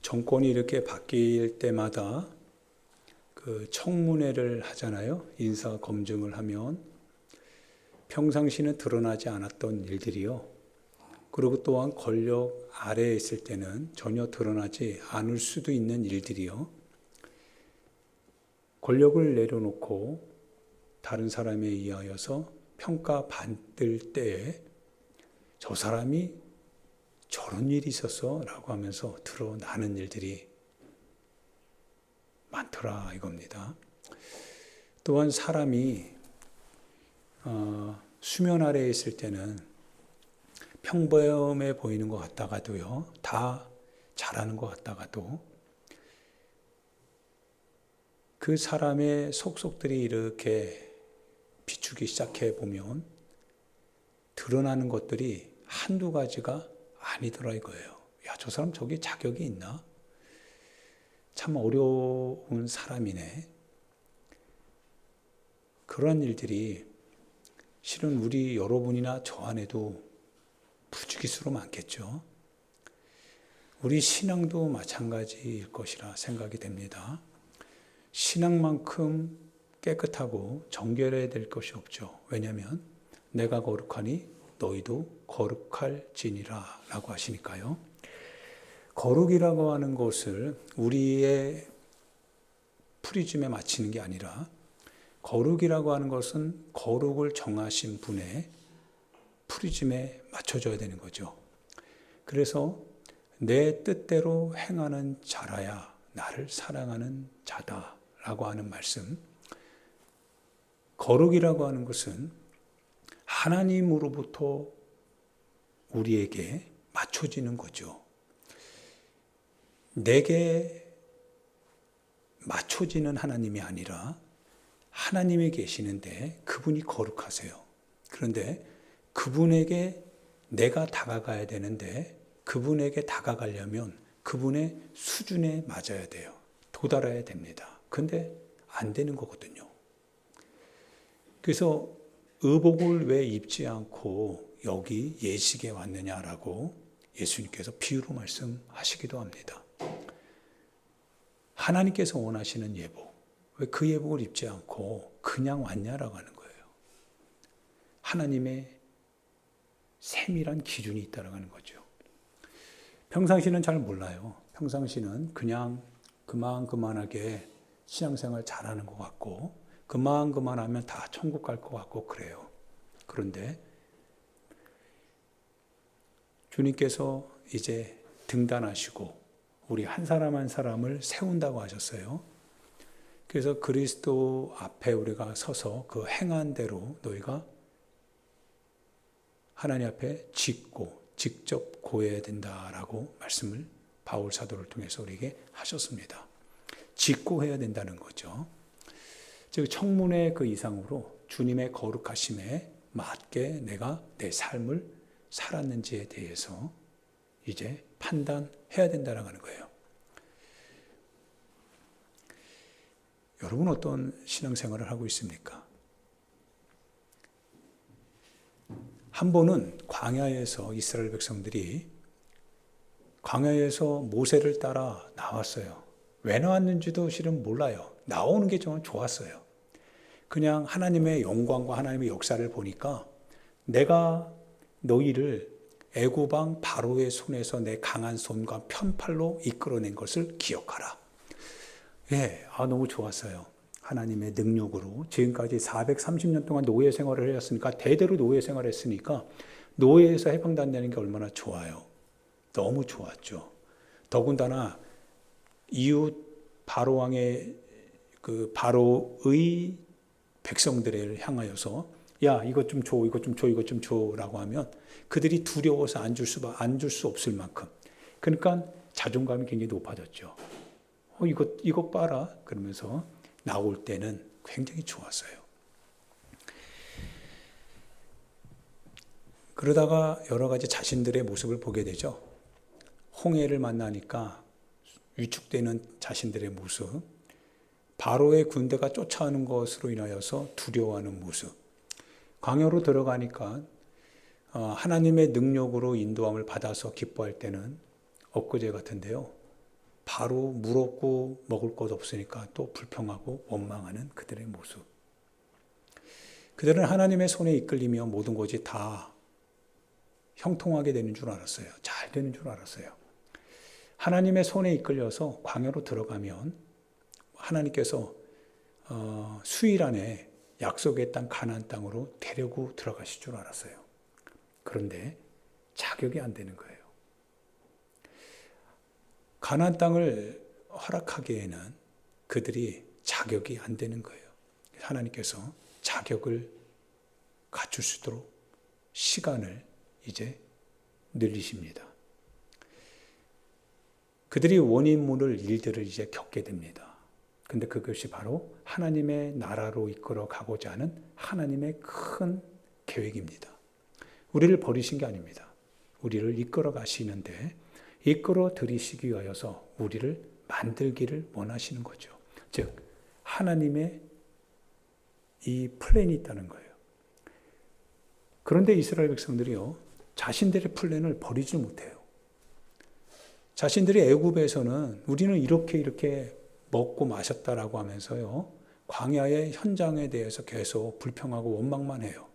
정권이 이렇게 바뀔 때마다 그 청문회를 하잖아요. 인사 검증을 하면 평상시는 드러나지 않았던 일들이요. 그리고 또한 권력 아래에 있을 때는 전혀 드러나지 않을 수도 있는 일들이요. 권력을 내려놓고 다른 사람에 의하여서 평가받을 때에 저 사람이 저런 일이 있었어 라고 하면서 드러나는 일들이 많더라 이겁니다. 또한 사람이 수면 아래에 있을 때는 평범해 보이는 것 같다가도요, 다 잘하는 것 같다가도 그 사람의 속속들이 이렇게 비추기 시작해 보면 드러나는 것들이 한두 가지가 아니더라 이거예요. 야, 저 사람 저기 자격이 있나? 참 어려운 사람이네. 그런 일들이 실은 우리 여러분이나 저 안에도 부지기수로 많겠죠. 우리 신앙도 마찬가지일 것이라 생각이 됩니다. 신앙만큼 깨끗하고 정결해야 될 것이 없죠. 왜냐하면 내가 거룩하니 너희도 거룩할지니라 라고 하시니까요. 거룩이라고 하는 것을 우리의 프리즘에 맞추는 게 아니라 거룩이라고 하는 것은 거룩을 정하신 분의 프리즘에 맞춰줘야 되는 거죠. 그래서 내 뜻대로 행하는 자라야 나를 사랑하는 자다라고 하는 말씀. 거룩이라고 하는 것은 하나님으로부터 우리에게 맞춰지는 거죠. 내게 맞춰지는 하나님이 아니라 하나님이 계시는데 그분이 거룩하세요. 그런데 그분에게 내가 다가가야 되는데 그분에게 다가가려면 그분의 수준에 맞아야 돼요. 도달해야 됩니다. 근데 안 되는 거거든요. 그래서 의복을 왜 입지 않고 여기 예식에 왔느냐라고 예수님께서 비유로 말씀하시기도 합니다. 하나님께서 원하시는 예복, 왜 그 예복을 입지 않고 그냥 왔냐라고 하는 거예요. 하나님의 세밀한 기준이 있다라고 하는 거죠. 평상시는 잘 몰라요. 평상시는 그냥 그만하게 신앙생활 잘하는 것 같고 그만하면 다 천국 갈 것 같고 그래요. 그런데 주님께서 이제 등단하시고 우리 한 사람 한 사람을 세운다고 하셨어요. 그래서 그리스도 앞에 우리가 서서 그 행한 대로 너희가 하나님 앞에 짓고 직접 고해야 된다라고 말씀을 바울 사도를 통해서 우리에게 하셨습니다. 짓고 해야 된다는 거죠. 즉 청문회 그 이상으로 주님의 거룩하심에 맞게 내가 내 삶을 살았는지에 대해서 이제 판단해야 된다는 거예요. 여러분 어떤 신앙생활을 하고 있습니까? 한 번은 광야에서 이스라엘 백성들이 광야에서 모세를 따라 나왔어요. 왜 나왔는지도 실은 몰라요. 나오는 게 좀 좋았어요. 그냥 하나님의 영광과 하나님의 역사를 보니까 내가 너희를 애굽 왕 바로의 손에서 내 강한 손과 편팔로 이끌어낸 것을 기억하라. 예, 너무 좋았어요. 하나님의 능력으로 지금까지 430년 동안 노예 생활을 했으니까 대대로 노예 생활을 했으니까 노예에서 해방된다는 게 얼마나 좋아요. 너무 좋았죠. 더군다나 이웃 바로 왕의 그 바로의 백성들을 향하여서 야 이것 좀 줘, 이것 좀 줘, 이것 좀 줘라고 하면 그들이 두려워서 안 줄 수 없을 만큼 그러니까 자존감이 굉장히 높아졌죠. 이것 봐라 그러면서 나올 때는 굉장히 좋았어요. 그러다가 여러 가지 자신들의 모습을 보게 되죠. 홍해를 만나니까 위축되는 자신들의 모습, 바로의 군대가 쫓아오는 것으로 인하여서 두려워하는 모습, 광야로 들어가니까 하나님의 능력으로 인도함을 받아서 기뻐할 때는 엊그제 같은데요. 바로 물 없고 먹을 것 없으니까 또 불평하고 원망하는 그들의 모습. 그들은 하나님의 손에 이끌리며 모든 것이 다 형통하게 되는 줄 알았어요. 잘 되는 줄 알았어요. 하나님의 손에 이끌려서 광야로 들어가면 하나님께서 수일 안에 약속의 땅 가나안 땅으로 데리고 들어가실 줄 알았어요. 그런데 자격이 안 되는 거예요. 가나안 땅을 허락하기에는 그들이 자격이 안 되는 거예요. 하나님께서 자격을 갖출 수 있도록 시간을 이제 늘리십니다. 그들이 원인모를 일들을 이제 겪게 됩니다. 근데 그것이 바로 하나님의 나라로 이끌어 가고자 하는 하나님의 큰 계획입니다. 우리를 버리신 게 아닙니다. 우리를 이끌어 가시는데 이끌어 들이시기 위하여서 우리를 만들기를 원하시는 거죠. 즉 하나님의 이 플랜이 있다는 거예요. 그런데 이스라엘 백성들이요, 자신들의 플랜을 버리지 못해요. 자신들이 애굽에서는 우리는 이렇게 먹고 마셨다라고 하면서요, 광야의 현장에 대해서 계속 불평하고 원망만 해요.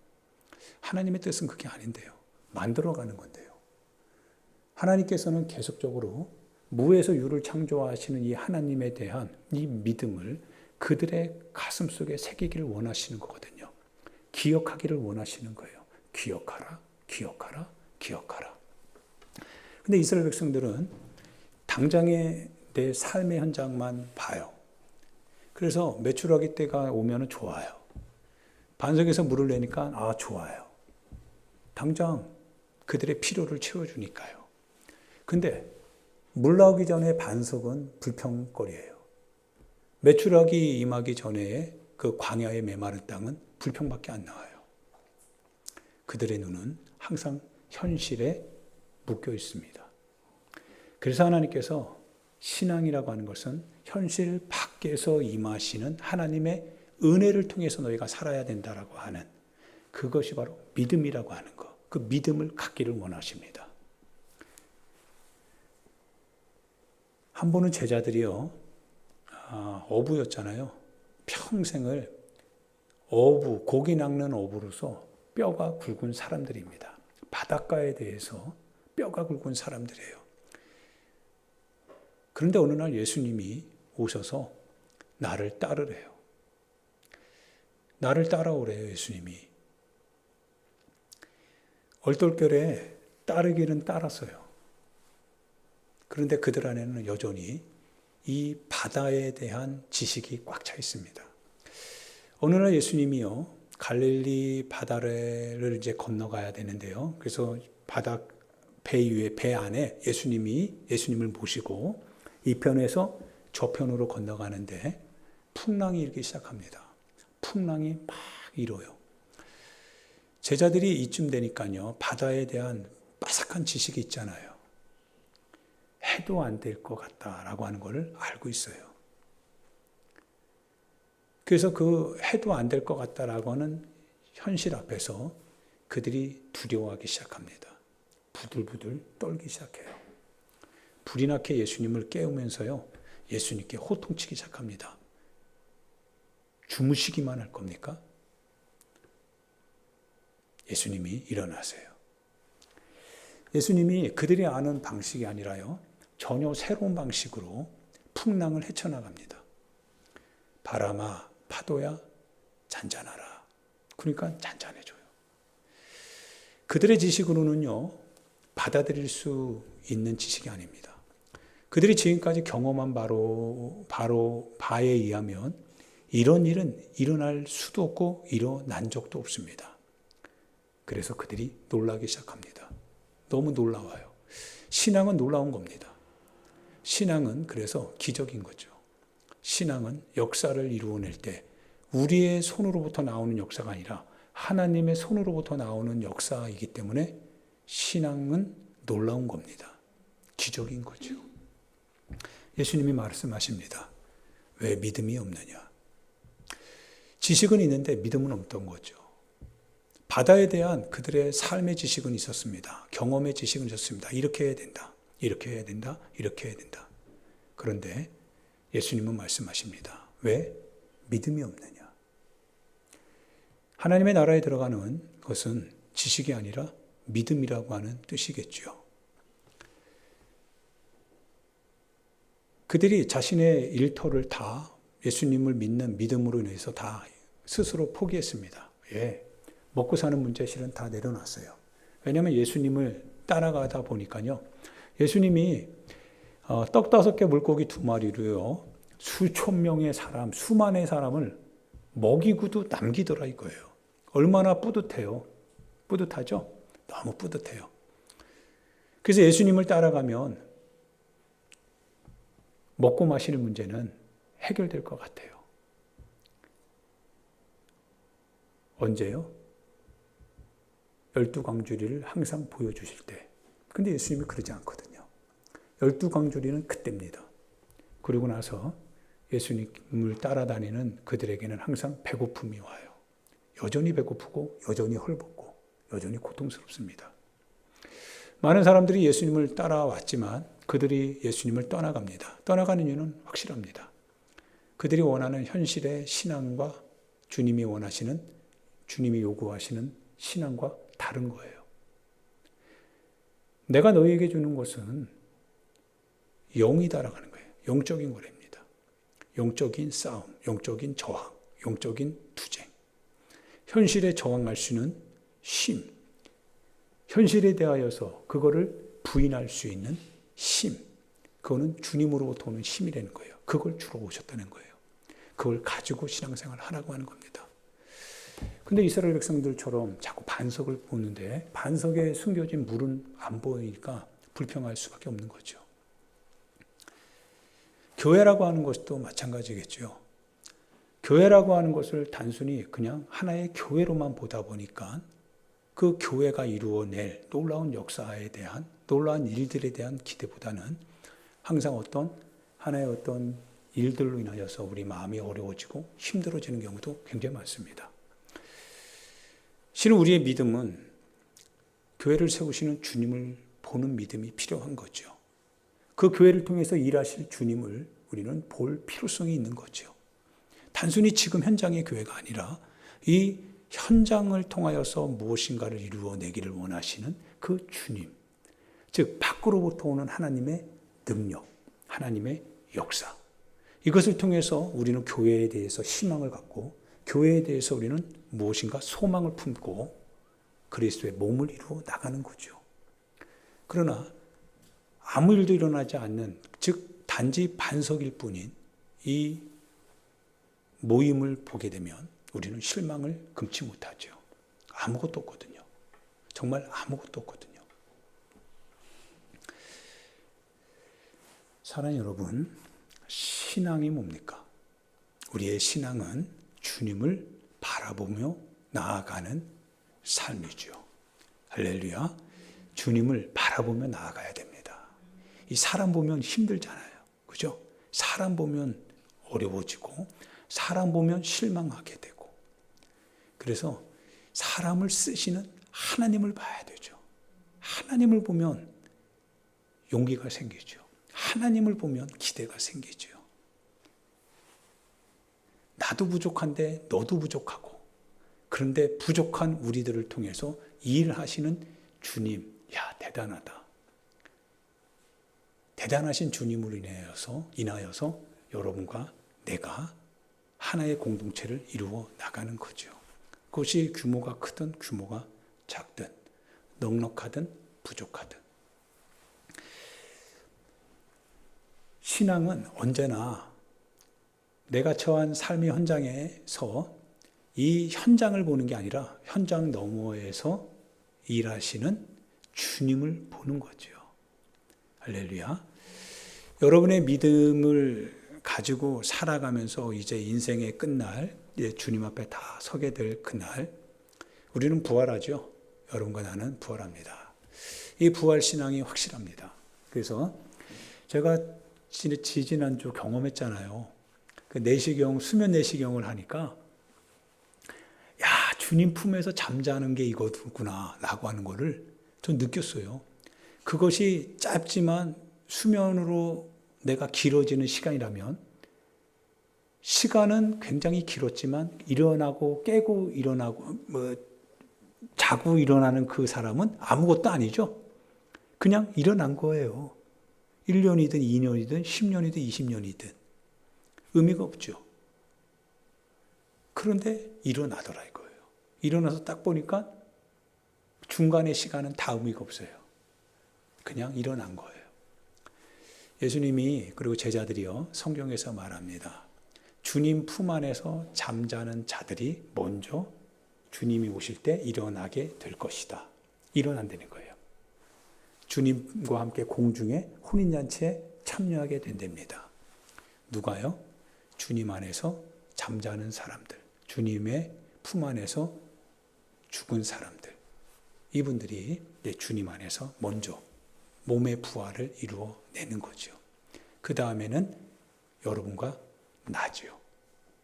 하나님의 뜻은 그게 아닌데요. 만들어가는 건데요. 하나님께서는 계속적으로 무에서 유를 창조하시는 이 하나님에 대한 이 믿음을 그들의 가슴 속에 새기기를 원하시는 거거든요. 기억하기를 원하시는 거예요. 기억하라, 기억하라, 기억하라. 근데 이스라엘 백성들은 당장의 내 삶의 현장만 봐요. 그래서 메추라기 때가 오면 좋아요. 반석에서 물을 내니까 좋아요. 당장 그들의 필요를 채워주니까요. 근데 물 나오기 전에 반석은 불평거리예요. 메추라기 임하기 전에 그 광야의 메마른 땅은 불평밖에 안 나와요. 그들의 눈은 항상 현실에 묶여 있습니다. 그래서 하나님께서 신앙이라고 하는 것은 현실 밖에서 임하시는 하나님의 은혜를 통해서 너희가 살아야 된다라고 하는 그것이 바로 믿음이라고 하는 것. 그 믿음을 갖기를 원하십니다. 한 번은 제자들이요, 어부였잖아요. 평생을 고기 낚는 어부로서 뼈가 굵은 사람들입니다. 바닷가에 대해서 뼈가 굵은 사람들이에요. 그런데 어느 날 예수님이 오셔서 나를 따르래요. 나를 따라오래요, 예수님이. 얼떨결에 따르기는 따랐어요. 그런데 그들 안에는 여전히 이 바다에 대한 지식이 꽉 차 있습니다. 어느 날 예수님이요, 갈릴리 바다를 이제 건너가야 되는데요. 그래서 배 위에, 배 안에 예수님을 모시고 이 편에서 저 편으로 건너가는데 풍랑이 일기 시작합니다. 풍랑이 막 일어요. 제자들이 이쯤 되니까요, 바다에 대한 빠삭한 지식이 있잖아요. 해도 안 될 것 같다라고 하는 것을 알고 있어요. 그래서 그 해도 안 될 것 같다라고 하는 현실 앞에서 그들이 두려워하기 시작합니다. 부들부들 떨기 시작해요. 불이 나게 예수님을 깨우면서요, 예수님께 호통치기 시작합니다. 주무시기만 할 겁니까? 예수님이 일어나세요. 예수님이 그들이 아는 방식이 아니라요, 전혀 새로운 방식으로 풍랑을 헤쳐나갑니다. 바람아, 파도야, 잔잔하라. 그러니까 잔잔해져요. 그들의 지식으로는요, 받아들일 수 있는 지식이 아닙니다. 그들이 지금까지 경험한 바에 의하면 이런 일은 일어날 수도 없고 일어난 적도 없습니다. 그래서 그들이 놀라기 시작합니다. 너무 놀라워요. 신앙은 놀라운 겁니다. 신앙은 그래서 기적인 거죠. 신앙은 역사를 이루어낼 때 우리의 손으로부터 나오는 역사가 아니라 하나님의 손으로부터 나오는 역사이기 때문에 신앙은 놀라운 겁니다. 기적인 거죠. 예수님이 말씀하십니다. 왜 믿음이 없느냐? 지식은 있는데 믿음은 없던 거죠. 바다에 대한 그들의 삶의 지식은 있었습니다. 경험의 지식은 있었습니다. 이렇게 해야 된다. 이렇게 해야 된다. 이렇게 해야 된다. 그런데 예수님은 말씀하십니다. 왜? 믿음이 없느냐. 하나님의 나라에 들어가는 것은 지식이 아니라 믿음이라고 하는 뜻이겠죠. 그들이 자신의 일터를 다 예수님을 믿는 믿음으로 인해서 다 스스로 포기했습니다. 예, 먹고 사는 문제 실은 다 내려놨어요. 왜냐하면 예수님을 따라가다 보니까요. 예수님이 떡 5개 물고기 2마리로요. 수천 명의 사람, 수만의 사람을 먹이고도 남기더라 이거예요. 얼마나 뿌듯해요. 뿌듯하죠? 너무 뿌듯해요. 그래서 예수님을 따라가면 먹고 마시는 문제는 해결될 것 같아요. 언제요? 12광주리를 항상 보여주실 때. 근데 예수님이 그러지 않거든요. 12광주리는 그때입니다. 그리고 나서 예수님을 따라다니는 그들에게는 항상 배고픔이 와요. 여전히 배고프고 여전히 헐벗고 여전히 고통스럽습니다. 많은 사람들이 예수님을 따라왔지만 그들이 예수님을 떠나갑니다. 떠나가는 이유는 확실합니다. 그들이 원하는 현실의 신앙과 주님이 원하시는, 주님이 요구하시는 신앙과 다른 거예요. 내가 너희에게 주는 것은 영이다라고 하는 거예요. 영적인 거랍니다. 영적인 싸움, 영적인 저항, 영적인 투쟁. 현실에 저항할 수 있는 힘. 현실에 대하여서 그거를 부인할 수 있는 힘. 그거는 주님으로부터 오는 힘이라는 거예요. 그걸 주러 오셨다는 거예요. 그걸 가지고 신앙생활을 하라고 하는 겁니다. 근데 이스라엘 백성들처럼 자꾸 반석을 보는데 반석에 숨겨진 물은 안 보이니까 불평할 수밖에 없는 거죠. 교회라고 하는 것도 마찬가지겠죠. 교회라고 하는 것을 단순히 그냥 하나의 교회로만 보다 보니까 그 교회가 이루어낼 놀라운 역사에 대한, 놀라운 일들에 대한 기대보다는 항상 하나의 어떤 일들로 인하여서 우리 마음이 어려워지고 힘들어지는 경우도 굉장히 많습니다. 실은 우리의 믿음은 교회를 세우시는 주님을 보는 믿음이 필요한 거죠. 그 교회를 통해서 일하실 주님을 우리는 볼 필요성이 있는 거죠. 단순히 지금 현장의 교회가 아니라 이 현장을 통하여서 무엇인가를 이루어내기를 원하시는 그 주님, 즉 밖으로부터 오는 하나님의 능력, 하나님의 역사, 이것을 통해서 우리는 교회에 대해서 희망을 갖고 교회에 대해서 우리는 무엇인가 소망을 품고 그리스도의 몸을 이루어 나가는 거죠. 그러나 아무 일도 일어나지 않는, 즉 단지 반석일 뿐인 이 모임을 보게 되면 우리는 실망을 금치 못하죠. 아무것도 없거든요. 정말 아무것도 없거든요. 사랑하는 여러분, 신앙이 뭡니까? 우리의 신앙은 주님을 바라보며 나아가는 삶이죠. 할렐루야. 주님을 바라보며 나아가야 됩니다. 이 사람 보면 힘들잖아요. 그죠? 사람 보면 어려워지고 사람 보면 실망하게 되고, 그래서 사람을 쓰시는 하나님을 봐야 되죠. 하나님을 보면 용기가 생기죠. 하나님을 보면 기대가 생기죠. 나도 부족한데 너도 부족하고, 그런데 부족한 우리들을 통해서 일하시는 주님, 야 대단하다. 대단하신 주님으로 인하여서 여러분과 내가 하나의 공동체를 이루어 나가는 거죠. 그것이 규모가 크든 규모가 작든 넉넉하든 부족하든. 신앙은 언제나 내가 처한 삶의 현장에서 이 현장을 보는 게 아니라 현장 너머에서 일하시는 주님을 보는 거죠. 할렐루야. 여러분의 믿음을 가지고 살아가면서 이제 인생의 끝날, 주님 앞에 다 서게 될 그날, 우리는 부활하죠. 여러분과 나는 부활합니다. 이 부활 신앙이 확실합니다. 그래서 제가 지지난주 경험했잖아요. 그 내시경, 수면 내시경을 하니까, 야, 주님 품에서 잠자는 게 이거구나 라고 하는 거를 좀 느꼈어요. 그것이 짧지만 수면으로 내가 길어지는 시간이라면, 시간은 굉장히 길었지만 일어나고 깨고 일어나고 자고 일어나는 그 사람은 아무것도 아니죠. 그냥 일어난 거예요. 1년이든 2년이든 10년이든 20년이든 의미가 없죠. 그런데 일어나더라 이거예요. 일어나서 딱 보니까 중간의 시간은 다 의미가 없어요. 그냥 일어난 거예요. 예수님이 그리고 제자들이요 성경에서 말합니다. 주님 품 안에서 잠자는 자들이 먼저 주님이 오실 때 일어나게 될 것이다. 일어난다는 거예요. 주님과 함께 공중에 혼인잔치에 참여하게 된답니다. 누가요? 주님 안에서 잠자는 사람들, 주님의 품 안에서 죽은 사람들, 이분들이 주님 안에서 먼저 몸의 부활을 이루어내는 거죠. 그 다음에는 여러분과 나죠.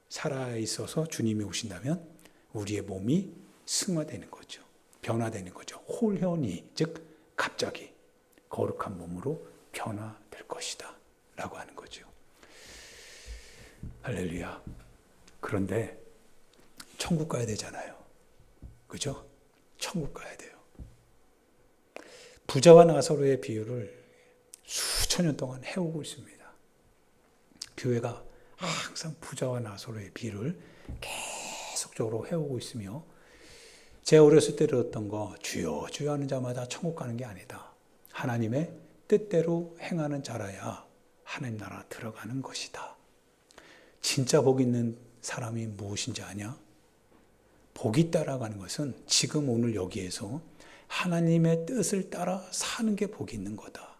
살아있어서 주님이 오신다면 우리의 몸이 승화되는 거죠. 변화되는 거죠. 홀현이, 즉 갑자기 거룩한 몸으로 변화될 것이다 라고 하는 거죠. 할렐루야. 그런데 천국 가야 되잖아요. 그죠? 천국 가야 돼요. 부자와 나사로의 비유를 수천 년 동안 해오고 있습니다. 교회가 항상 부자와 나사로의 비유를 계속적으로 해오고 있으며, 제 어렸을 때 들었던 거, 주여 주여 하는 자마다 천국 가는 게 아니다. 하나님의 뜻대로 행하는 자라야 하나님 나라 들어가는 것이다. 진짜 복 있는 사람이 무엇인지 아냐? 복 있다라고 하는 것은 지금 오늘 여기에서 하나님의 뜻을 따라 사는 게 복이 있는 거다.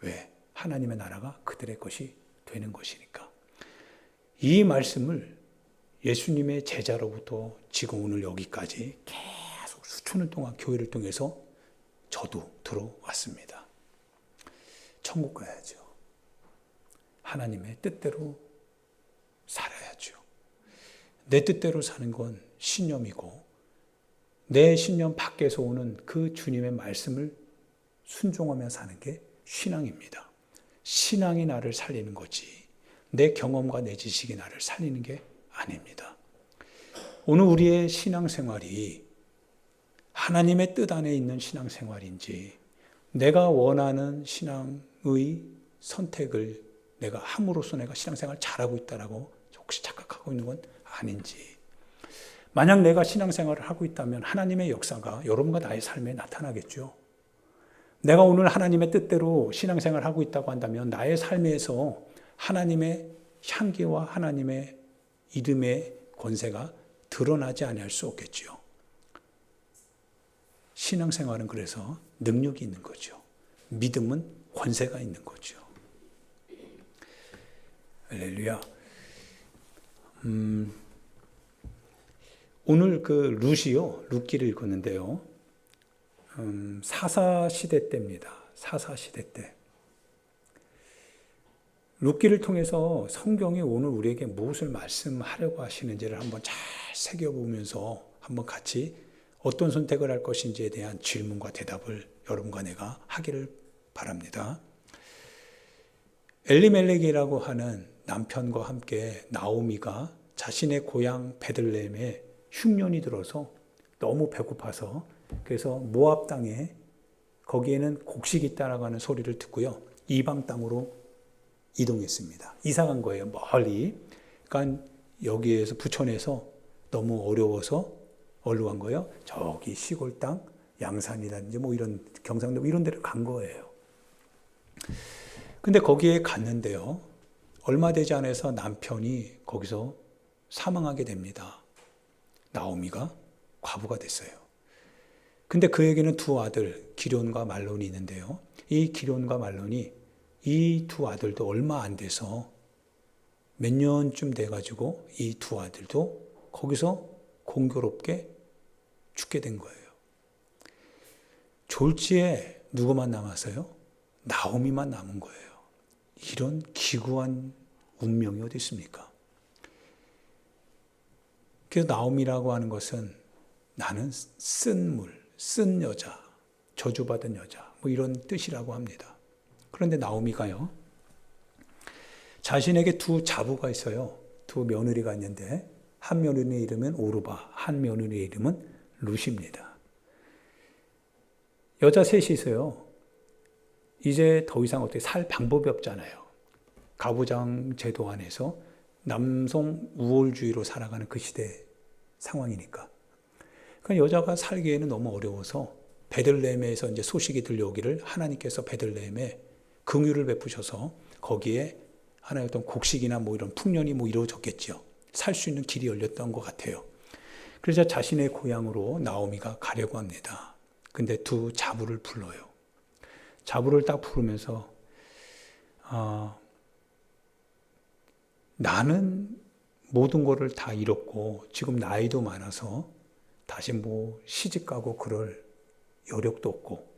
왜? 하나님의 나라가 그들의 것이 되는 것이니까. 이 말씀을 예수님의 제자로부터 지금 오늘 여기까지 계속 수천 년 동안 교회를 통해서 저도 들어왔습니다. 천국 가야죠. 하나님의 뜻대로 살아야죠. 내 뜻대로 사는 건 신념이고, 내 신념 밖에서 오는 그 주님의 말씀을 순종하며 사는 게 신앙입니다. 신앙이 나를 살리는 거지, 내 경험과 내 지식이 나를 살리는 게 아닙니다. 오늘 우리의 신앙생활이 하나님의 뜻 안에 있는 신앙생활인지, 내가 원하는 신앙의 선택을 내가 함으로써 내가 신앙생활을 잘하고 있다라고 혹시 착각하고 있는 건 아닌지. 만약 내가 신앙생활을 하고 있다면 하나님의 역사가 여러분과 나의 삶에 나타나겠죠. 내가 오늘 하나님의 뜻대로 신앙생활을 하고 있다고 한다면 나의 삶에서 하나님의 향기와 하나님의 이름의 권세가 드러나지 아니할 수 없겠죠. 신앙생활은 그래서 능력이 있는 거죠. 믿음은 권세가 있는 거죠. 할렐루야. 오늘 그 룻기를 읽었는데요. 사사시대 때입니다. 사사시대 때. 룻기를 통해서 성경이 오늘 우리에게 무엇을 말씀하려고 하시는지를 한번 잘 새겨보면서 한번 같이 어떤 선택을 할 것인지에 대한 질문과 대답을 여러분과 내가 하기를 바랍니다. 엘리멜렉이라고 하는 남편과 함께 나오미가 자신의 고향 베들레헴에 흉년이 들어서 너무 배고파서, 그래서 모압 땅에 거기에는 곡식이 있다라고 하는 소리를 듣고요, 이방 땅으로 이동했습니다. 이사 간 거예요, 멀리. 그러니까 여기에서 부천에서 너무 어려워서 어디로 간 거예요? 저기 시골 땅, 양산이라든지 뭐 이런 경상도 이런 데를 간 거예요. 근데 거기에 갔는데요, 얼마 되지 않아서 남편이 거기서 사망하게 됩니다. 나오미가 과부가 됐어요. 근데 그에게는 두 아들, 기럧과 말론이 있는데요, 이 기럧과 말론이 이 두 아들도 얼마 안 돼서 몇 년쯤 돼가지고 이 두 아들도 거기서 공교롭게 죽게 된 거예요. 졸지에 누구만 남았어요? 나오미만 남은 거예요. 이런 기구한 운명이 어디 있습니까? 그래서 나오미라고 하는 것은 나는 쓴 물, 쓴 여자, 저주받은 여자, 뭐 이런 뜻이라고 합니다. 그런데 나오미가요, 자신에게 두 자부가 있어요. 두 며느리가 있는데 한 며느리의 이름은 오르바, 한 며느리의 이름은 룻입니다. 여자 셋이 있어요. 이제 더 이상 어떻게 살 방법이 없잖아요. 가부장 제도 안에서 남성 우월주의로 살아가는 그 시대 상황이니까. 그러니까 여자가 살기에는 너무 어려워서 베들레헴에서 이제 소식이 들려오기를 하나님께서 베들레헴에 긍휼을 베푸셔서 거기에 하나의 어떤 곡식이나 뭐 이런 풍년이 뭐 이루어졌겠죠. 살 수 있는 길이 열렸던 것 같아요. 그래서 자신의 고향으로 나오미가 가려고 합니다. 근데 두 자부를 불러요. 자부를 딱 부르면서 나는 모든 거를 다 잃었고 지금 나이도 많아서 다시 뭐 시집가고 그럴 여력도 없고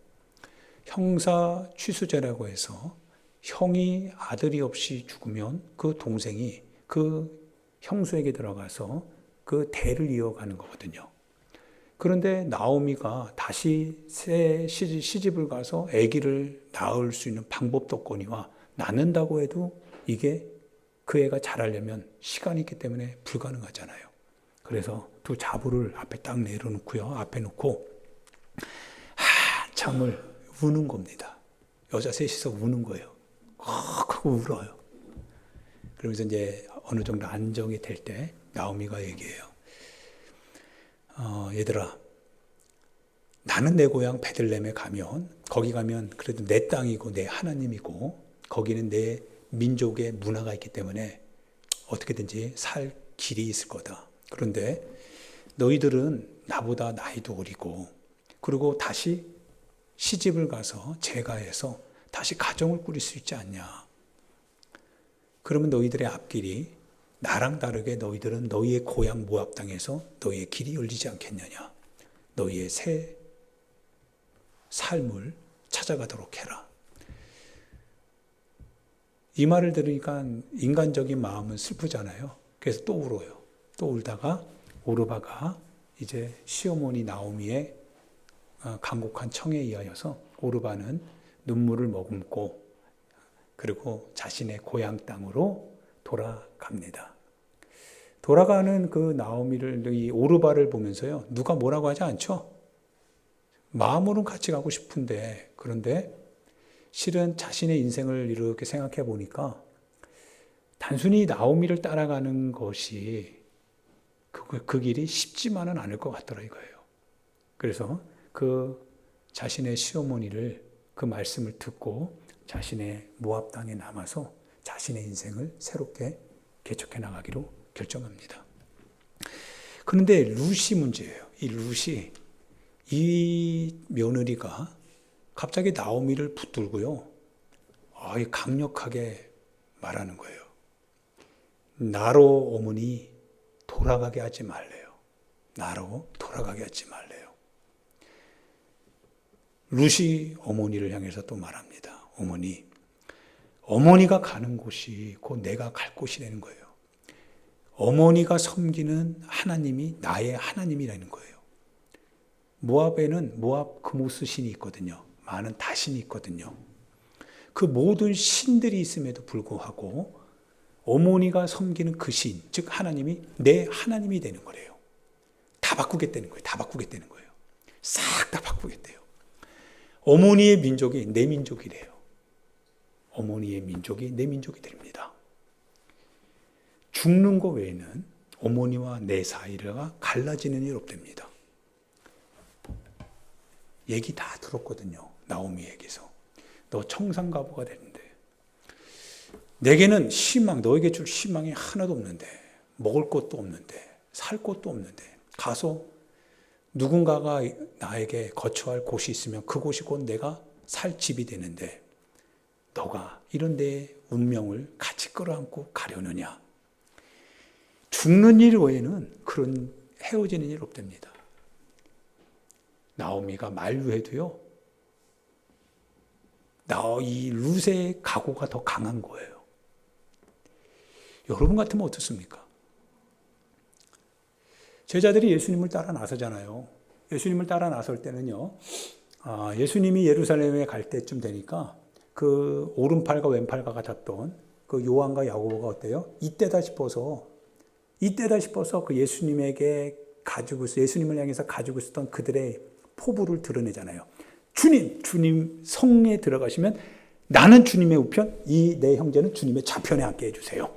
형사 취수제라고 해서 형이 아들이 없이 죽으면 그 동생이 그 형수에게 들어가서 그 대를 이어가는 거거든요. 그런데 나오미가 다시 새 시집을 가서 아기를 낳을 수 있는 방법도 없거니와 낳는다고 해도 이게 그 애가 자라려면 시간이 있기 때문에 불가능하잖아요. 그래서 두 자부를 앞에 딱 내려놓고요. 앞에 놓고 한참을 우는 겁니다. 여자 셋이서 우는 거예요. 하고 울어요. 그러면서 이제 어느 정도 안정이 될 때 나오미가 얘기해요. 얘들아, 나는 내 고향 베들레헴에 가면 거기 가면 그래도 내 땅이고 내 하나님이고 거기는 내 민족의 문화가 있기 때문에 어떻게든지 살 길이 있을 거다. 그런데 너희들은 나보다 나이도 어리고 그리고 다시 시집을 가서 재가해서 다시 가정을 꾸릴 수 있지 않냐. 그러면 너희들의 앞길이 나랑 다르게 너희들은 너희의 고향 모압 땅에서 너희의 길이 열리지 않겠느냐. 너희의 새 삶을 찾아가도록 해라. 이 말을 들으니까 인간적인 마음은 슬프잖아요. 그래서 또 울어요. 또 울다가 오르바가 이제 시어머니 나오미의 간곡한 청에 의하여서 오르바는 눈물을 머금고 그리고 자신의 고향 땅으로 돌아갑니다. 돌아가는 그 나오미를, 이 오르바를 보면서요, 누가 뭐라고 하지 않죠? 마음으로는 같이 가고 싶은데, 그런데 실은 자신의 인생을 이렇게 생각해 보니까 단순히 나오미를 따라가는 것이 그 길이 쉽지만은 않을 것 같더라 이거예요. 그래서 그 자신의 시어머니를 그 말씀을 듣고 자신의 모압 땅에 남아서 자신의 인생을 새롭게 개척해 나가기로 결정합니다. 그런데 룻이 문제예요. 이 룻이 이 며느리가 갑자기 나오미를 붙들고요. 강력하게 말하는 거예요. 나로 어머니 돌아가게 하지 말래요. 나로 돌아가게 하지 말래요. 룻이 어머니를 향해서 또 말합니다. 어머니가 가는 곳이 곧 내가 갈 곳이라는 거예요. 어머니가 섬기는 하나님이 나의 하나님이라는 거예요. 모압에는 모압 그모스 신이 있거든요. 많은 다신이 있거든요. 그 모든 신들이 있음에도 불구하고 어머니가 섬기는 그 신, 즉 하나님이 내 하나님이 되는 거래요. 다 바꾸겠다는 거예요. 다 바꾸겠다는 거예요. 싹 다 바꾸겠대요. 어머니의 민족이 내 민족이래요. 어머니의 민족이 내 민족이 됩니다. 죽는 것 외에는 어머니와 내 사이가 갈라지는 일 없답니다. 얘기 다 들었거든요. 나오미에게서. 너 청산가부가 되는데 내게는 희망, 너에게 줄 희망이 하나도 없는데 먹을 것도 없는데 살 것도 없는데 가서 누군가가 나에게 거처할 곳이 있으면 그곳이 곧 내가 살 집이 되는데 너가 이런 내 운명을 같이 끌어안고 가려느냐. 죽는 일 외에는 그런 헤어지는 일 없답니다. 나오미가 만류해도요. 이 룻의 각오가 더 강한 거예요. 여러분 같으면 어떻습니까? 제자들이 예수님을 따라 나서잖아요. 예수님을 따라 나설 때는요, 예수님이 예루살렘에 갈 때쯤 되니까 그 오른팔과 왼팔과 같았던 그 요한과 야고보가 어때요? 이때다 싶어서 그 예수님을 향해서 가지고 있었던 그들의 포부를 드러내잖아요. 주님 성에 들어가시면 나는 주님의 우편, 이 내 형제는 주님의 좌편에 앉게 해주세요.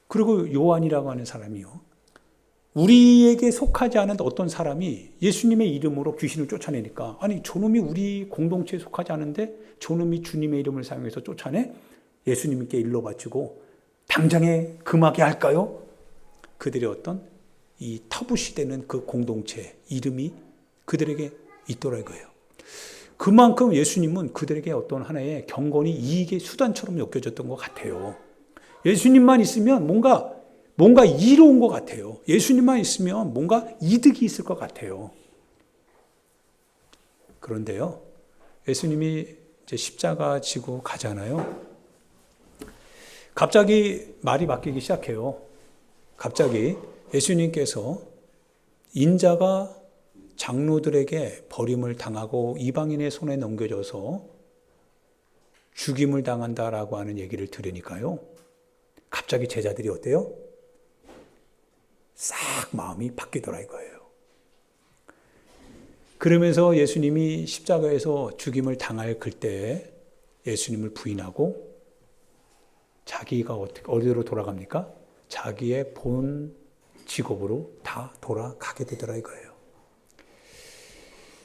그리고 요한이라고 하는 사람이요, 우리에게 속하지 않은 어떤 사람이 예수님의 이름으로 귀신을 쫓아내니까, 아니 저놈이 우리 공동체에 속하지 않은데 저놈이 주님의 이름을 사용해서 쫓아내? 예수님께 일러 바치고 당장에 금하게 할까요? 그들의 어떤 이 터부시되는 그 공동체 이름이 그들에게 있더라고요. 그만큼 예수님은 그들에게 어떤 하나의 경건이 이익의 수단처럼 여겨졌던 것 같아요. 예수님만 있으면 뭔가 이로운 것 같아요. 예수님만 있으면 뭔가 이득이 있을 것 같아요. 그런데요, 예수님이 이제 십자가 지고 가잖아요. 갑자기 말이 바뀌기 시작해요. 갑자기 예수님께서 인자가 장로들에게 버림을 당하고 이방인의 손에 넘겨져서 죽임을 당한다라고 하는 얘기를 들으니까요, 갑자기 제자들이 어때요? 싹 마음이 바뀌더라 이거예요. 그러면서 예수님이 십자가에서 죽임을 당할 그때 예수님을 부인하고 자기가 어디로 돌아갑니까? 자기의 본 직업으로 다 돌아가게 되더라 이거예요.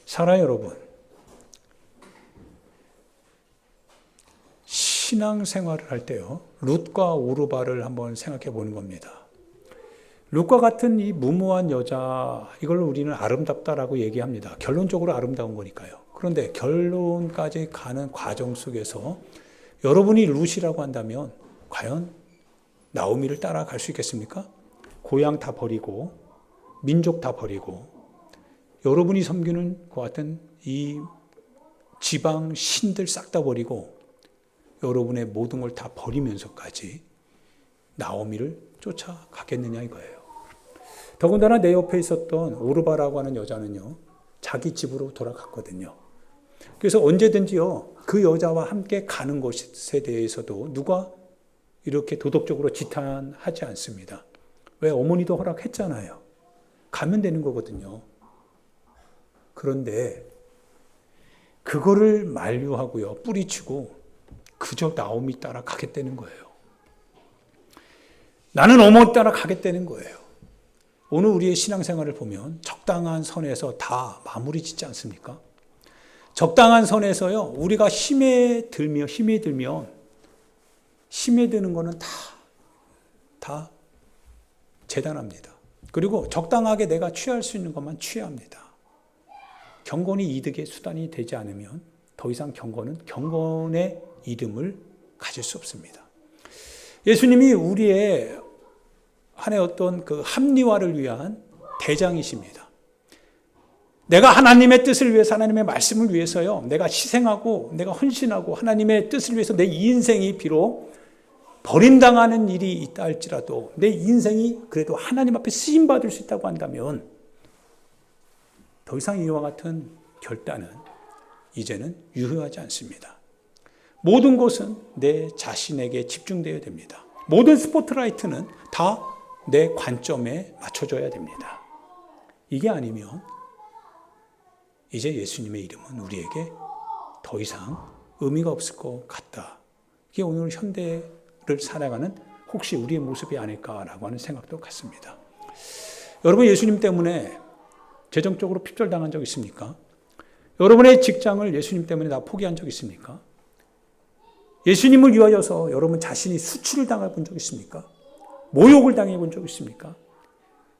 사랑 여러분, 신앙생활을 할 때요, 룻과 오르바를 한번 생각해 보는 겁니다. 룻과 같은 이 무모한 여자, 이걸 우리는 아름답다라고 얘기합니다. 결론적으로 아름다운 거니까요. 그런데 결론까지 가는 과정 속에서 여러분이 룻이라고 한다면 과연 나오미를 따라갈 수 있겠습니까? 고향 다 버리고 민족 다 버리고 여러분이 섬기는 것 같은 이 지방 신들 싹 다 버리고 여러분의 모든 걸 다 버리면서까지 나오미를 쫓아가겠느냐 이거예요. 더군다나 내 옆에 있었던 오르바라고 하는 여자는요, 자기 집으로 돌아갔거든요. 그래서 언제든지요, 그 여자와 함께 가는 것에 대해서도 누가 이렇게 도덕적으로 지탄하지 않습니다. 왜? 어머니도 허락했잖아요. 가면 되는 거거든요. 그런데 그거를 만류하고요, 뿌리치고 그저 나오미 따라 가겠다는 거예요. 나는 어머니 따라 가겠다는 거예요. 오늘 우리의 신앙생활을 보면 적당한 선에서 다 마무리 짓지 않습니까? 적당한 선에서요, 우리가 힘에 들면 힘에 드는 거는 다 재단합니다. 그리고 적당하게 내가 취할 수 있는 것만 취합니다. 경건이 이득의 수단이 되지 않으면 더 이상 경건의 이름을 가질 수 없습니다. 예수님이 우리의 하나의 어떤 그 합리화를 위한 대장이십니다. 내가 하나님의 뜻을 위해서, 하나님의 말씀을 위해서요, 내가 희생하고 내가 헌신하고 하나님의 뜻을 위해서 내 인생이 비록 버림당하는 일이 있다 할지라도 내 인생이 그래도 하나님 앞에 쓰임받을 수 있다고 한다면 더 이상 이와 같은 결단은 이제는 유효하지 않습니다. 모든 것은 내 자신에게 집중되어야 됩니다. 모든 스포트라이트는 다 내 관점에 맞춰져야 됩니다. 이게 아니면 이제 예수님의 이름은 우리에게 더 이상 의미가 없을 것 같다. 이게 오늘 현대를 살아가는 혹시 우리의 모습이 아닐까라고 하는 생각도 같습니다. 여러분, 예수님 때문에 재정적으로 핍절당한 적 있습니까? 여러분의 직장을 예수님 때문에 다 포기한 적 있습니까? 예수님을 위하여서 여러분 자신이 수치를 당해 본 적 있습니까? 모욕을 당해 본 적 있습니까?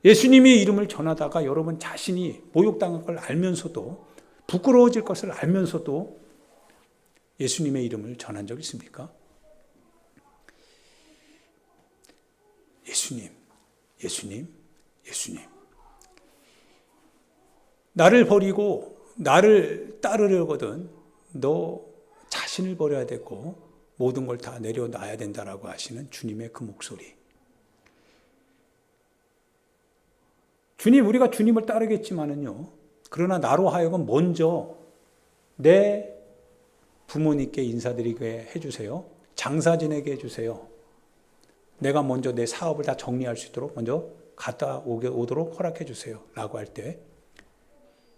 예수님의 이름을 전하다가 여러분 자신이 모욕당할 걸 알면서도, 부끄러워질 것을 알면서도 예수님의 이름을 전한 적 있습니까? 예수님. 나를 버리고 나를 따르려거든 너 자신을 버려야 되고 모든 걸 다 내려놔야 된다라고 하시는 주님의 그 목소리. 우리가 주님을 따르겠지만은요. 그러나 나로 하여금 먼저 내 부모님께 인사드리게 해주세요. 장사 지내게 해주세요. 내가 먼저 내 사업을 다 정리할 수 있도록 먼저 갔다 오도록 허락해 주세요. 라고 할 때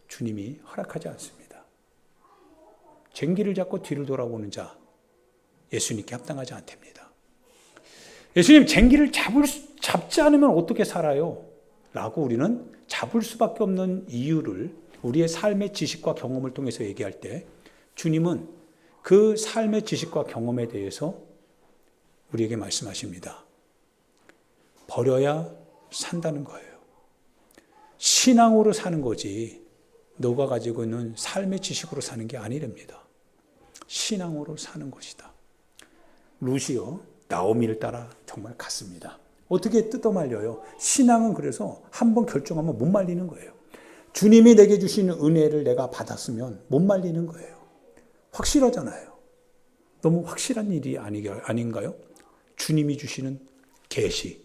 주님이 허락하지 않습니다. 쟁기를 잡고 뒤를 돌아보는 자, 예수님께 합당하지 않답니다. 예수님, 쟁기를 잡지 않으면 어떻게 살아요? 라고 우리는 잡을 수밖에 없는 이유를 우리의 삶의 지식과 경험을 통해서 얘기할 때 주님은 그 삶의 지식과 경험에 대해서 우리에게 말씀하십니다. 버려야 산다는 거예요. 신앙으로 사는 거지 너가 가지고 있는 삶의 지식으로 사는 게 아니랍니다. 신앙으로 사는 것이다. 룻이요, 나오미를 따라 정말 갔습니다. 어떻게 뜯어말려요? 신앙은 그래서 한번 결정하면 못 말리는 거예요. 주님이 내게 주시는 은혜를 내가 받았으면 못 말리는 거예요. 확실하잖아요. 너무 확실한 일이 아닌가요? 주님이 주시는 계시,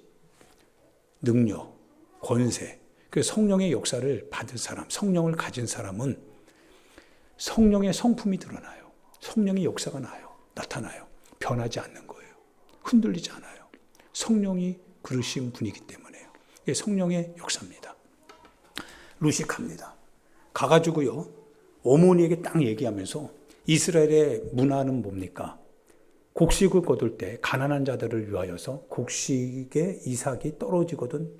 능력, 권세, 그 성령의 역사를 받은 사람, 성령을 가진 사람은 성령의 성품이 드러나요. 성령의 역사가 나타나요. 변하지 않는 거예요. 흔들리지 않아요. 성령이 그러신 분이기 때문에요. 이게 성령의 역사입니다. 룻이 갑니다. 가가지고요, 어머니에게 딱 얘기하면서 이스라엘의 문화는 뭡니까? 곡식을 거둘 때 가난한 자들을 위하여서 곡식의 이삭이 떨어지거든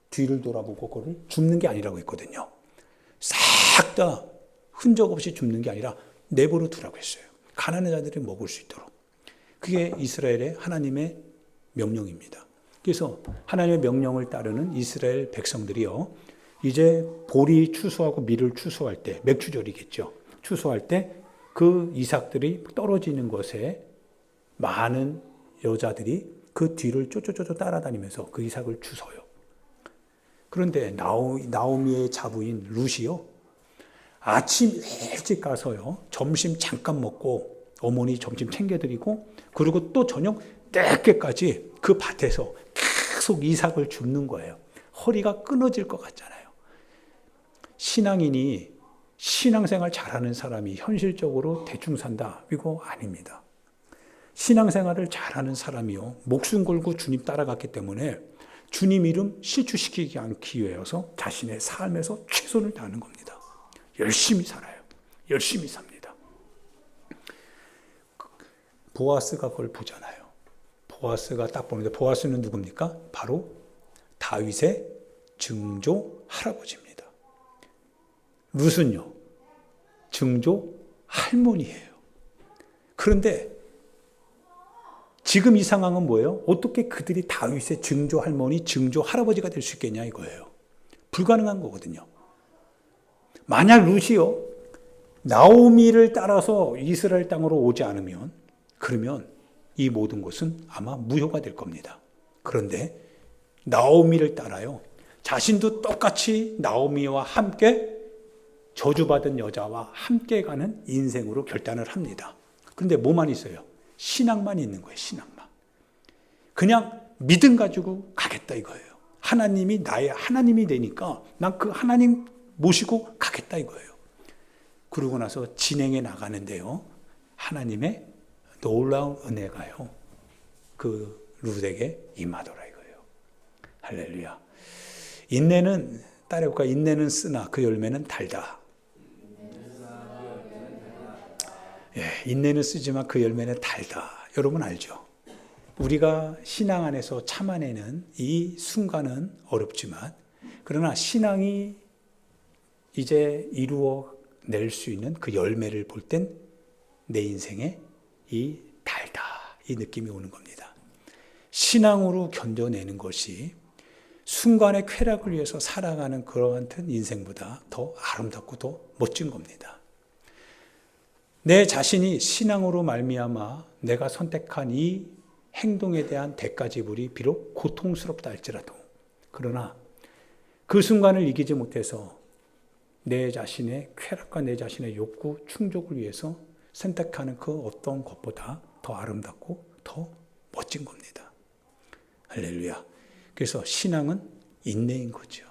뒤를 돌아보고 그거를 줍는 게 아니라고 했거든요. 싹 다 흔적 없이 줍는 게 아니라 내버려 두라고 했어요. 가난한 자들이 먹을 수 있도록. 그게 이스라엘의 하나님의 명령입니다. 그래서 하나님의 명령을 따르는 이스라엘 백성들이요, 이제 보리 추수하고 밀을 추수할 때, 맥추절이겠죠. 추수할 때 그 이삭들이 떨어지는 것에 많은 여자들이 그 뒤를 쫓 따라다니면서 그 이삭을 주워요. 그런데 나오미의 자부인 룻이요, 아침 일찍 가서요, 점심 잠깐 먹고 어머니 점심 챙겨드리고 그리고 또 저녁 늦게까지 그 밭에서 계속 이삭을 줍는 거예요. 허리가 끊어질 것 같잖아요. 신앙인이 신앙생활 잘하는 사람이 현실적으로 대충 산다, 이거 아닙니다. 신앙생활을 잘하는 사람이요, 목숨 걸고 주님 따라갔기 때문에 주님 이름 실추시키지 않기 위해서 자신의 삶에서 최선을 다하는 겁니다. 열심히 살아요. 열심히 삽니다. 보아스가 그걸 보잖아요. 보아스가 딱 보는데, 보아스는 누굽니까? 바로 다윗의 증조 할아버지입니다. 룻은요, 증조 할머니예요. 그런데 지금 이 상황은 뭐예요? 어떻게 그들이 다윗의 증조 할머니, 증조 할아버지가 될 수 있겠냐 이거예요. 불가능한 거거든요. 만약 룻이요, 나오미를 따라서 이스라엘 땅으로 오지 않으면, 그러면 이 모든 것은 아마 무효가 될 겁니다. 그런데 나오미를 따라요, 자신도 똑같이 나오미와 함께 저주받은 여자와 함께 가는 인생으로 결단을 합니다. 그런데 뭐만 있어요? 신앙만 있는 거예요. 신앙만. 그냥 믿음 가지고 가겠다 이거예요. 하나님이 나의 하나님이 되니까 난 그 하나님 모시고 가겠다 이거예요. 그러고 나서 진행해 나가는데요, 하나님의 놀라운 은혜가요, 그 룻에게 임하더라 이거예요. 할렐루야. 인내는, 따라해볼까? 인내는 쓰나 그 열매는 달다. 예, 인내는 쓰지만 그 열매는 달다. 여러분 알죠? 우리가 신앙 안에서 참아내는 이 순간은 어렵지만, 그러나 신앙이 이제 이루어낼 수 있는 그 열매를 볼 땐 내 인생에 이 달다, 이 느낌이 오는 겁니다. 신앙으로 견뎌내는 것이 순간의 쾌락을 위해서 살아가는 그러한 인생보다 더 아름답고 더 멋진 겁니다. 내 자신이 신앙으로 말미암아 내가 선택한 이 행동에 대한 대가 지불이 비록 고통스럽다 할지라도, 그러나 그 순간을 이기지 못해서 내 자신의 쾌락과 내 자신의 욕구 충족을 위해서 선택하는 그 어떤 것보다 더 아름답고 더 멋진 겁니다. 할렐루야. 그래서 신앙은 인내인 거죠.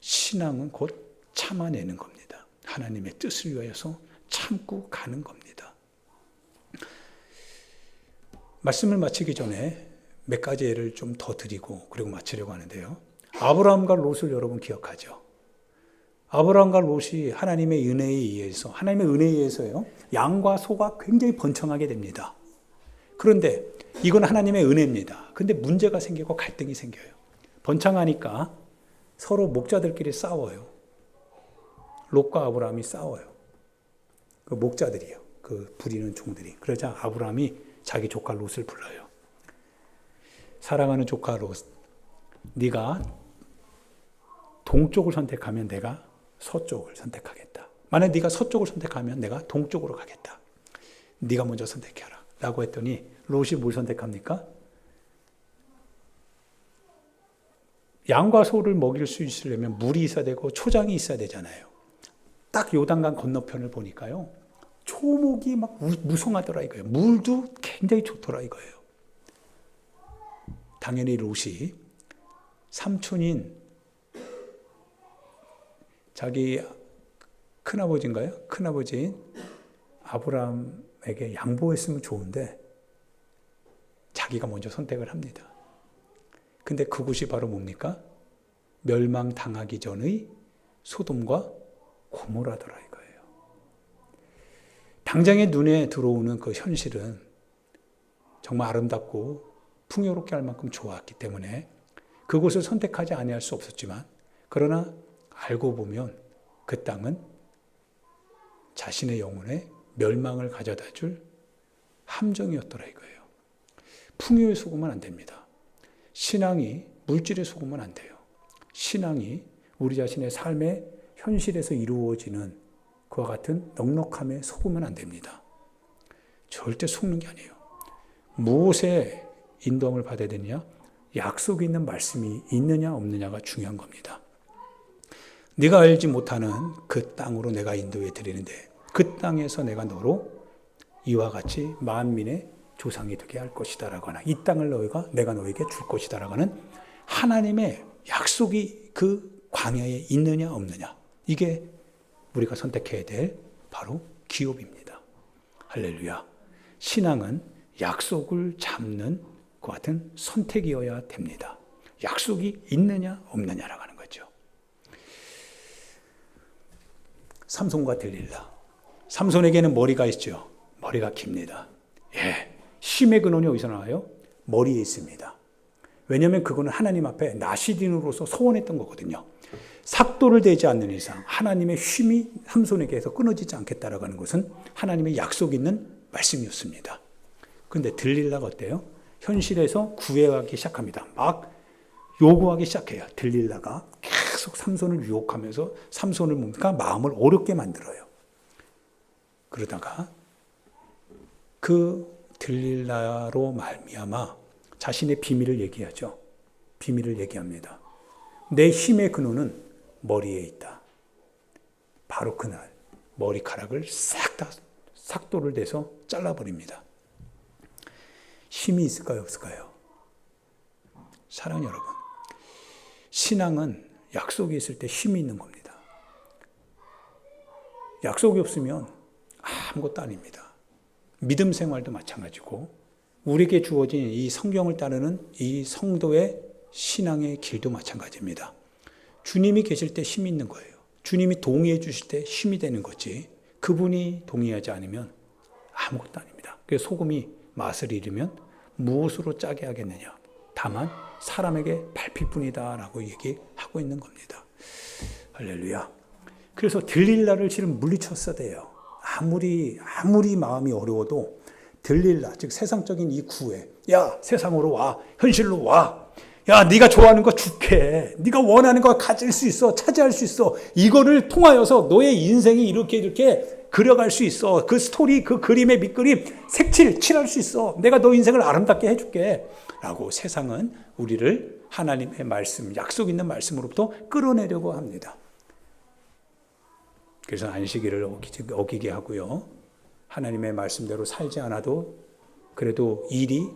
신앙은 곧 참아내는 겁니다. 하나님의 뜻을 위하여서 참고 가는 겁니다. 말씀을 마치기 전에 몇 가지 예를 좀 더 드리고 그리고 마치려고 하는데요. 아브라함과 롯을 여러분 기억하죠? 아브라함과 롯이 하나님의 은혜에 의해서요. 양과 소가 굉장히 번창하게 됩니다. 그런데 이건 하나님의 은혜입니다. 근데 문제가 생기고 갈등이 생겨요. 번창하니까 서로 목자들끼리 싸워요. 롯과 아브라함이 싸워요. 그 목자들이요. 그 부리는 종들이. 그러자 아브라함이 자기 조카 롯을 불러요. 사랑하는 조카 롯, 네가 동쪽을 선택하면 내가 서쪽을 선택하겠다. 만약 네가 서쪽을 선택하면 내가 동쪽으로 가겠다. 네가 먼저 선택해라. 라고 했더니 롯이 뭘 선택합니까? 양과 소를 먹일 수 있으려면 물이 있어야 되고 초장이 있어야 되잖아요. 딱 요단강 건너편을 보니까요. 초목이 막 무성하더라 이거예요. 물도 굉장히 좋더라 이거예요. 당연히 롯이 삼촌인 자기 큰아버지인가요? 큰아버지인 아브라함에게 양보했으면 좋은데 자기가 먼저 선택을 합니다. 근데 그곳이 바로 뭡니까? 멸망당하기 전의 소돔과 고모라더라 이거예요. 당장의 눈에 들어오는 그 현실은 정말 아름답고 풍요롭게 할 만큼 좋았기 때문에 그곳을 선택하지 아니할 수 없었지만 그러나 알고 보면 그 땅은 자신의 영혼에 멸망을 가져다 줄 함정이었더라 이거예요. 풍요에 속으면 안 됩니다. 신앙이 물질에 속으면 안 돼요. 신앙이 우리 자신의 삶의 현실에서 이루어지는 그와 같은 넉넉함에 속으면 안 됩니다. 절대 속는 게 아니에요. 무엇에 인도함을 받아야 되느냐? 약속이 있는 말씀이 있느냐 없느냐가 중요한 겁니다. 네가 알지 못하는 그 땅으로 내가 인도해 드리는데 그 땅에서 내가 너로 이와 같이 만민의 조상이 되게 할 것이다 라고 하나, 이 땅을 내가 너에게 줄 것이다 라고 하는 하나님의 약속이 그 광야에 있느냐 없느냐, 이게 우리가 선택해야 될 바로 기업입니다. 할렐루야. 신앙은 약속을 잡는 그 같은 선택이어야 됩니다. 약속이 있느냐 없느냐라고 하는 거죠. 삼손과 들릴라. 삼손에게는 머리가 있죠. 머리가 깁니다. 예, 힘의 근원이 어디서 나와요? 머리에 있습니다. 왜냐하면 그거는 하나님 앞에 나시딘으로서 소원했던 거거든요. 삭도를 대지 않는 이상 하나님의 힘이 삼손에게서 끊어지지 않겠다라고 하는 것은 하나님의 약속 있는 말씀이었습니다. 그런데 들릴라가 어때요? 현실에서 구애하기 시작합니다. 막 요구하기 시작해요. 들릴라가 계속 삼손을 유혹하면서 삼손을 뭡니까? 마음을 어렵게 만들어요. 그러다가 그 들릴라로 말미암아 자신의 비밀을 얘기하죠. 비밀을 얘기합니다. 내 힘의 근원은 머리에 있다. 바로 그날 머리카락을 싹 다 삭도를 대서 잘라버립니다. 힘이 있을까요? 없을까요? 사랑 여러분, 신앙은 약속이 있을 때 힘이 있는 겁니다. 약속이 없으면 아무것도 아닙니다. 믿음 생활도 마찬가지고 우리에게 주어진 이 성경을 따르는 이 성도의 신앙의 길도 마찬가지입니다. 주님이 계실 때 힘이 있는 거예요. 주님이 동의해 주실 때 힘이 되는 거지, 그분이 동의하지 않으면 아무것도 아닙니다. 그래서 소금이 맛을 잃으면 무엇으로 짜게 하겠느냐, 다만 사람에게 밟힐 뿐이다 라고 얘기하고 있는 겁니다. 할렐루야. 그래서 들릴라를 실은 물리쳤어야 돼요. 아무리 마음이 어려워도 들릴라, 즉 세상적인 이 구애, 야 세상으로 와, 현실로 와, 야 네가 좋아하는 거 줄게, 네가 원하는 거 가질 수 있어, 차지할 수 있어, 이거를 통하여서 너의 인생이 이렇게 그려갈 수 있어, 그 스토리, 그 그림의 밑그림 칠할 수 있어, 내가 너 인생을 아름답게 해줄게 라고 세상은 우리를 하나님의 말씀, 약속 있는 말씀으로부터 끌어내려고 합니다. 그래서 안식일을 어기게 하고요, 하나님의 말씀대로 살지 않아도 그래도 일이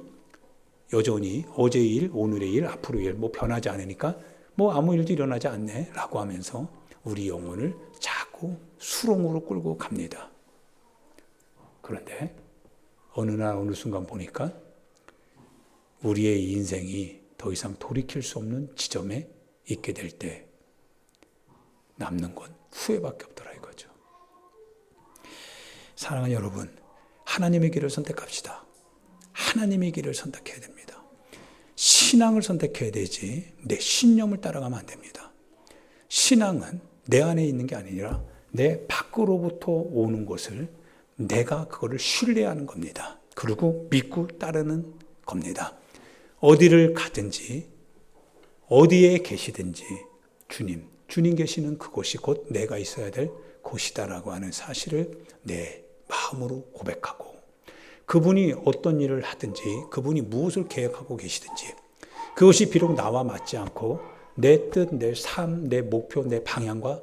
여전히 어제의 일, 오늘의 일, 앞으로의 일 뭐 변하지 않으니까 뭐 아무 일도 일어나지 않네 라고 하면서 우리 영혼을 자꾸 수렁으로 끌고 갑니다. 그런데 어느 날 어느 순간 보니까 우리의 인생이 더 이상 돌이킬 수 없는 지점에 있게 될 때 남는 건 후회밖에 없더라 이거죠. 사랑하는 여러분, 하나님의 길을 선택합시다. 하나님의 길을 선택해야 됩니다. 신앙을 선택해야 되지 내 신념을 따라가면 안 됩니다. 신앙은 내 안에 있는 게 아니라 내 밖으로부터 오는 것을 내가 그거를 신뢰하는 겁니다. 그리고 믿고 따르는 겁니다. 어디를 가든지 어디에 계시든지 주님 계시는 그곳이 곧 내가 있어야 될 곳이다라고 하는 사실을 내 마음으로 고백하고 그분이 어떤 일을 하든지 그분이 무엇을 계획하고 계시든지 그것이 비록 나와 맞지 않고 내 뜻, 내 삶, 내 목표, 내 방향과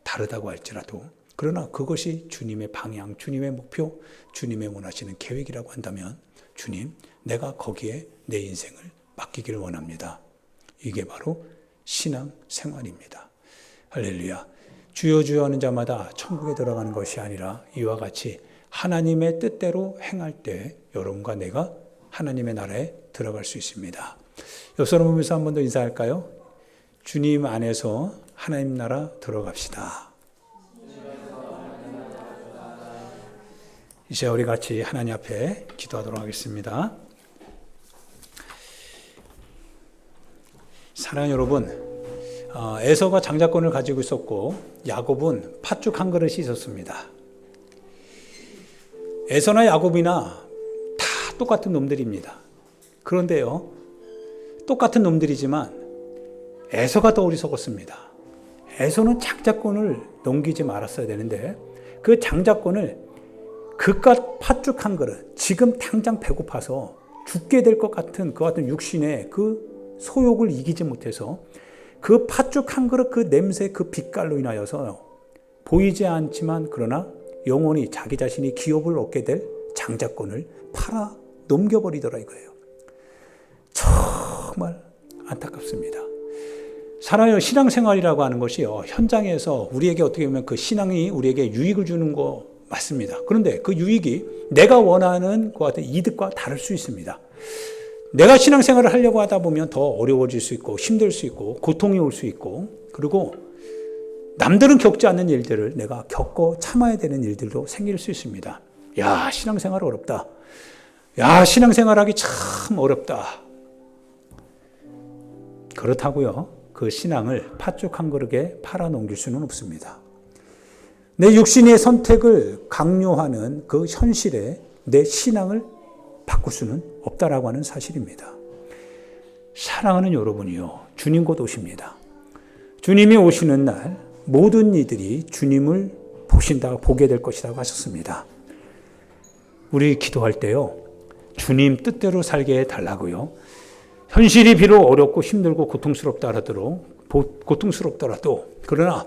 다르다고 할지라도 그러나 그것이 주님의 방향, 주님의 목표, 주님의 원하시는 계획이라고 한다면 주님, 내가 거기에 내 인생을 맡기기를 원합니다. 이게 바로 신앙 생활입니다. 할렐루야. 주여 주여 하는 자마다 천국에 들어가는 것이 아니라 이와 같이 하나님의 뜻대로 행할 때 여러분과 내가 하나님의 나라에 들어갈 수 있습니다. 옆사람 보면서 한 번 더 인사할까요? 주님 안에서 하나님 나라 들어갑시다. 이제 우리 같이 하나님 앞에 기도하도록 하겠습니다. 사랑하는 여러분, 에서가 장자권을 가지고 있었고 야곱은 팥죽 한 그릇이 있었습니다. 에서나 야곱이나 다 똑같은 놈들입니다. 그런데요, 똑같은 놈들이지만 에서가 더 어리석었습니다. 에서는 장자권을 넘기지 말았어야 되는데 그 장자권을 그깟 팥죽 한 그릇, 지금 당장 배고파서 죽게 될 것 같은 그 같은 육신의 그 소욕을 이기지 못해서 그 팥죽 한 그릇 그 냄새 그 빛깔로 인하여서 보이지 않지만 그러나 영원히 자기 자신이 기업을 얻게 될 장자권을 팔아 넘겨버리더라 이거예요. 정말 안타깝습니다. 사랑의 신앙생활이라고 하는 것이요, 현장에서 우리에게 어떻게 보면 그 신앙이 우리에게 유익을 주는 거 맞습니다. 그런데 그 유익이 내가 원하는 것 같은 이득과 다를 수 있습니다. 내가 신앙생활을 하려고 하다 보면 더 어려워질 수 있고 힘들 수 있고 고통이 올 수 있고 그리고 남들은 겪지 않는 일들을 내가 겪고 참아야 되는 일들도 생길 수 있습니다. 야, 신앙생활 어렵다. 야, 신앙생활하기 참 어렵다. 그렇다고요, 그 신앙을 팥죽 한 그릇에 팔아 넘길 수는 없습니다. 내 육신의 선택을 강요하는 그 현실에 내 신앙을 바꿀 수는 없다라고 하는 사실입니다. 사랑하는 여러분이요, 주님 곧 오십니다. 주님이 오시는 날 모든 이들이 주님을 보게 될 것이라고 하셨습니다. 우리 기도할 때요, 주님 뜻대로 살게 해달라고요. 현실이 비록 어렵고 힘들고 고통스럽더라도 그러나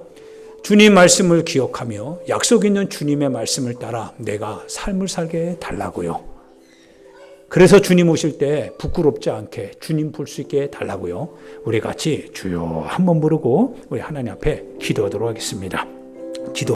주님 말씀을 기억하며 약속 있는 주님의 말씀을 따라 내가 삶을 살게 해달라고요. 그래서 주님 오실 때 부끄럽지 않게 주님 볼 수 있게 해달라고요. 우리 같이 주여 한번 부르고 우리 하나님 앞에 기도하도록 하겠습니다. 기도.